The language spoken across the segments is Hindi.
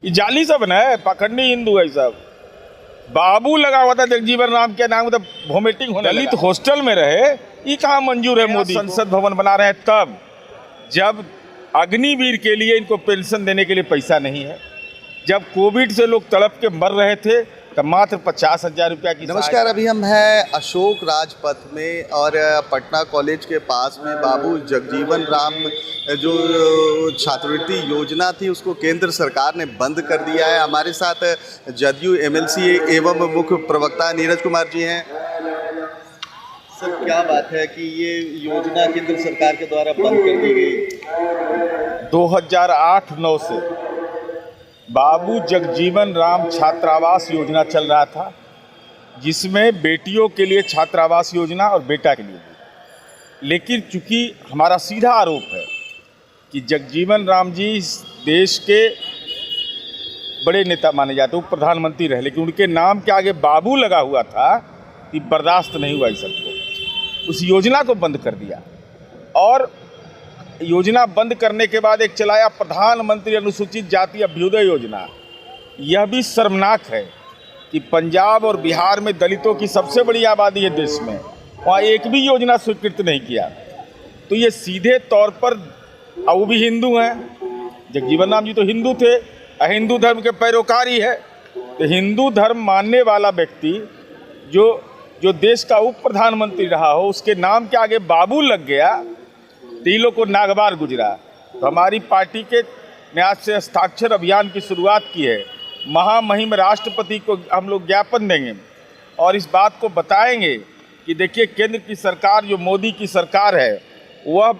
ये जाली सब है, पाखंडी हिंदू है सब। बाबू लगा हुआ था जगजीवन राम के नाम, मतलब वोमिटिंग होने लगा। दलित हॉस्टल में रहे, ये कहाँ मंजूर है मोदी? संसद भवन बना रहे हैं तब जब अग्निवीर के लिए इनको पेंशन देने के लिए पैसा नहीं है, जब कोविड से लोग तड़प के मर रहे थे तब मात्र 50,000 रुपया की। नमस्कार, अभी हम हैं अशोक राजपथ में और पटना कॉलेज के पास में बाबू जगजीवन राम जो छात्रवृत्ति योजना थी उसको केंद्र सरकार ने बंद कर दिया है। हमारे साथ जदयू एमएलसी एवं मुख्य प्रवक्ता नीरज कुमार जी हैं। सर, क्या बात है कि ये योजना केंद्र सरकार के द्वारा बंद कर दी गई? 2008-9 से बाबू जगजीवन राम छात्रावास योजना चल रहा था, जिसमें बेटियों के लिए छात्रावास योजना और बेटा के लिए भी। लेकिन चूंकि हमारा सीधा आरोप है कि जगजीवन राम जी इस देश के बड़े नेता माने जाते, वो प्रधानमंत्री रहे, लेकिन उनके नाम के आगे बाबू लगा हुआ था, कि बर्दाश्त नहीं हुआ इस सबको। उस योजना को बंद कर दिया और योजना बंद करने के बाद एक चलाया प्रधानमंत्री अनुसूचित जाति अभ्युदय योजना। यह भी शर्मनाक है कि पंजाब और बिहार में दलितों की सबसे बड़ी आबादी है देश में, वहाँ एक भी योजना स्वीकृत नहीं किया। तो ये सीधे तौर पर, वो भी हिंदू हैं, जगजीवन राम जी तो हिंदू थे, हिंदू धर्म के पैरोकारी है, तो हिंदू धर्म मानने वाला व्यक्ति जो देश का उप प्रधानमंत्री रहा हो, उसके नाम के आगे बाबू लग गया, तीनों को नागवार गुजरा। तो हमारी पार्टी के ने आज से हस्ताक्षर अभियान की शुरुआत की है। महामहिम राष्ट्रपति को हम लोग ज्ञापन देंगे और इस बात को बताएंगे कि देखिए, केंद्र की सरकार जो मोदी की सरकार है, वह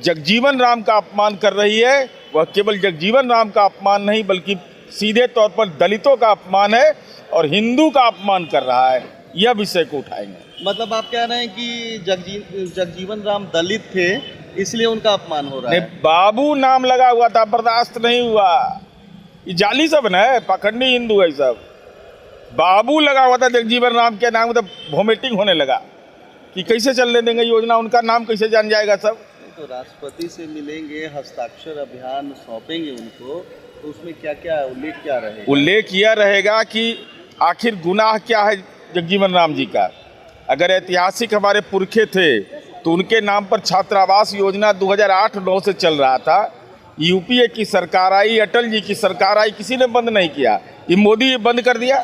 जगजीवन राम का अपमान कर रही है। वह केवल जगजीवन राम का अपमान नहीं, बल्कि सीधे तौर पर दलितों का अपमान है और हिंदू का अपमान कर रहा है। यह विषय को उठाएंगे। मतलब आप कह रहे हैं कि जगजीवन राम दलित थे, इसलिए उनका अपमान हो रहा है? बाबू नाम लगा हुआ था, बर्दाश्त नहीं हुआ। ये जाली सब है, पाखंडी हिंदू है सब। बाबू लगा हुआ था जगजीवन राम के नाम, मतलब वोमिटिंग होने लगा कि कैसे चलने देंगे योजना, उनका नाम कैसे जान जाएगा सब। तो राष्ट्रपति से मिलेंगे, हस्ताक्षर अभियान सौंपेंगे उनको, तो उसमें क्या क्या उल्लेख क्या रहेगा? उल्लेख यह रहेगा कि आखिर गुनाह क्या है जगजीवन राम जी का। अगर ऐतिहासिक हमारे पुरखे थे तो उनके नाम पर छात्रावास योजना 2008-9 से चल रहा था। यूपीए की सरकार आई, अटल जी की सरकार आई, किसी ने बंद नहीं किया, ये मोदी बंद कर दिया।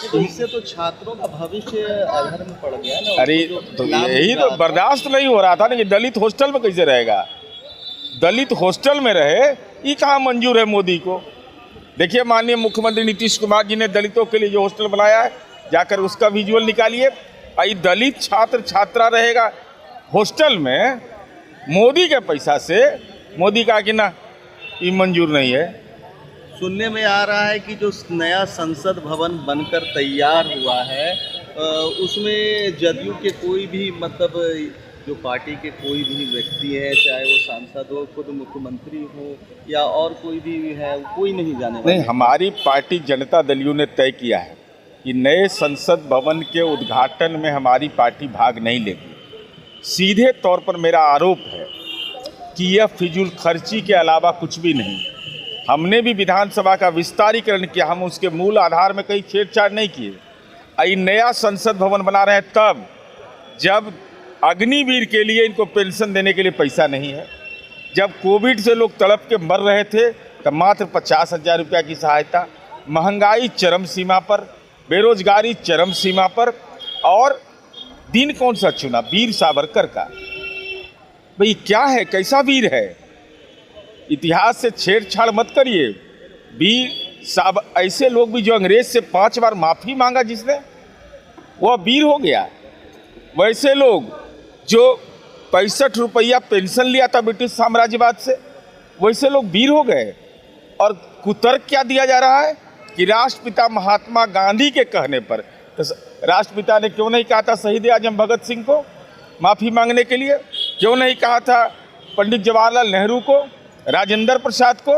तो इससे तो छात्रों का भविष्य अधर में पड़ गया ना। अरे तो यही तो बर्दाश्त नहीं हो रहा था ना कि दलित हॉस्टल में कैसे रहेगा? दलित हॉस्टल में रहे, ये कहाँ मंजूर है मोदी को? देखिए, माननीय मुख्यमंत्री नीतीश कुमार जी ने दलितों के लिए जो हॉस्टल बनाया है, जाकर उसका विजुअल निकालिए। आई दलित छात्र छात्रा रहेगा हॉस्टल में मोदी के पैसा से। मोदी कहा कि ना, ये मंजूर नहीं है। सुनने में आ रहा है कि जो नया संसद भवन बनकर तैयार हुआ है, उसमें जदयू के कोई भी, मतलब जो पार्टी के कोई भी व्यक्ति है, चाहे वो सांसद हो, खुद मुख्यमंत्री हो या और कोई भी है, कोई नहीं जाने वाला। नहीं, हमारी पार्टी जनता दल यू ने तय किया है कि नए संसद भवन के उद्घाटन में हमारी पार्टी भाग नहीं लेगी। सीधे तौर पर मेरा आरोप है कि यह फिजूल खर्ची के अलावा कुछ भी नहीं। हमने भी विधानसभा का विस्तारीकरण किया, हम उसके मूल आधार में कहीं छेड़छाड़ नहीं किए। ये नया संसद भवन बना रहे हैं तब जब अग्निवीर के लिए इनको पेंशन देने के लिए पैसा नहीं है, जब कोविड से लोग तड़प के मर रहे थे तब मात्र 50,000 रुपया की सहायता। महंगाई चरम सीमा पर, बेरोजगारी चरम सीमा पर, और दिन कौन सा चुना? वीर सावरकर का। भाई क्या है, कैसा वीर है? इतिहास से छेड़छाड़ मत करिए। ऐसे लोग भी जो अंग्रेज से 5 बार माफी मांगा जिसने, वह वीर हो गया। वैसे लोग जो 65 रुपया पेंशन लिया था ब्रिटिश साम्राज्यवाद से, वैसे लोग वीर हो गए। और कुतर्क क्या दिया जा रहा है कि राष्ट्रपिता महात्मा गांधी के कहने पर, तो राष्ट्रपिता ने क्यों नहीं कहा था शहीद आजम भगत सिंह को माफ़ी मांगने के लिए? क्यों नहीं कहा था पंडित जवाहरलाल नेहरू को, राजेंद्र प्रसाद को?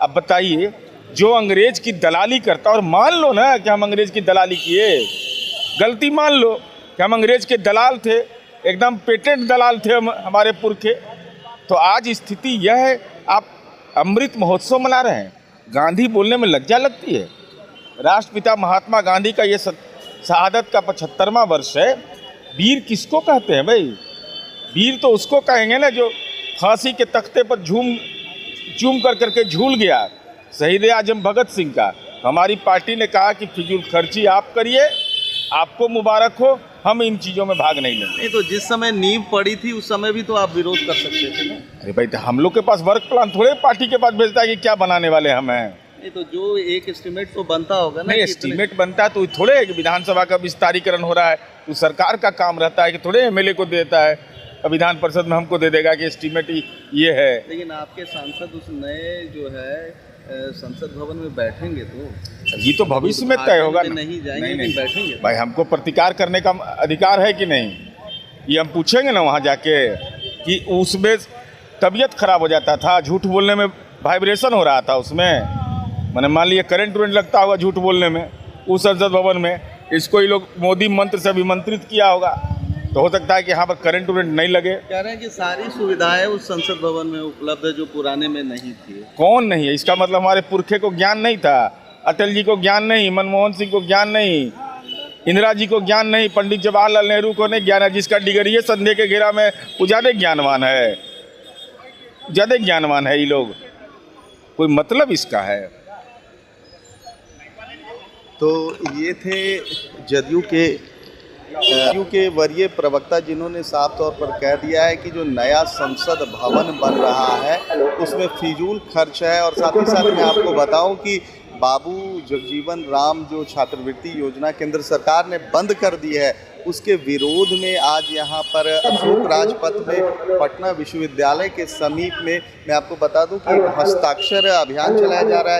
अब बताइए, जो अंग्रेज की दलाली करता, और मान लो ना कि हम अंग्रेज की दलाली किए, गलती मान लो कि हम अंग्रेज के दलाल थे, एकदम पेटेंट दलाल थे हमारे पुरखे, तो आज स्थिति यह है। आप अमृत महोत्सव मना रहे हैं, गांधी बोलने में लज्जा लगती है। राष्ट्रपिता महात्मा गांधी का ये शहादत का 75वां वर्ष है। वीर किसको कहते हैं भाई? वीर तो उसको कहेंगे ना जो फांसी के तख्ते पर चूम करके झूल गया। शहीद आजम भगत सिंह का हमारी पार्टी ने कहा कि फिजूल खर्ची आप करिए, आपको मुबारक हो, हम इन चीज़ों में भाग नहीं लेंगे। नहीं तो जिस समय नींव पड़ी थी उस समय भी तो आप विरोध कर सकते थे ना। अरे भाई, तो हम लोग के पास वर्क प्लान थोड़े पार्टी के पास भेजता है कि क्या बनाने वाले हम हैं। नहीं तो जो एक एस्टीमेट तो बनता होगा ना। नहीं, एस्टीमेट बनता है तो थोड़े है कि विधानसभा का विस्तारीकरण हो रहा है तो सरकार का काम रहता है कि थोड़े एमएलए को देता है, विधान परिषद में हमको दे देगा कि एस्टीमेट ये है। लेकिन आपके सांसद उस नए जो है संसद भवन में बैठेंगे तो ये तो भविष्य में तय होगा ना। नहीं जाएंगे, नहीं बैठेंगे भाई, हमको प्रतिकार करने का अधिकार है कि नहीं, ये हम पूछेंगे ना वहाँ जाके कि उसमें तबीयत खराब हो जाता था, झूठ बोलने में वाइब्रेशन हो रहा था उसमें, मैंने मान लिया करंट वरेंट लगता होगा झूठ बोलने में उस संसद भवन में, इसको ही लोग मोदी मंत्र से अभिमंत्रित किया होगा, तो हो सकता है कि यहाँ पर करंट वरेंट नहीं लगे। कह रहे हैं कि सारी सुविधाएं उस संसद भवन में उपलब्ध है जो पुराने में नहीं थी। कौन नहीं है? इसका मतलब हमारे पुरखे को ज्ञान नहीं था, अटल जी को ज्ञान नहीं, मनमोहन सिंह को ज्ञान नहीं, इंदिरा जी को ज्ञान नहीं, पंडित जवाहरलाल नेहरू को नहीं ज्ञान है। जिसका डिग्री है संदेह के घेरा में वो ज़्यादा ज्ञानवान है, ज़्यादा ज्ञानवान है ये लोग, कोई मतलब इसका है। तो ये थे जदयू के वरीय प्रवक्ता जिन्होंने साफ तौर पर कह दिया है कि जो नया संसद भवन बन रहा है उसमें फिजूल खर्च है। और साथ ही साथ मैं आपको बताऊं कि बाबू जगजीवन राम जो छात्रवृत्ति योजना केंद्र सरकार ने बंद कर दी है उसके विरोध में आज यहाँ पर अशोक राजपथ में पटना विश्वविद्यालय के समीप में मैं आपको बता दूं कि हस्ताक्षर अभियान चलाया जा रहा है।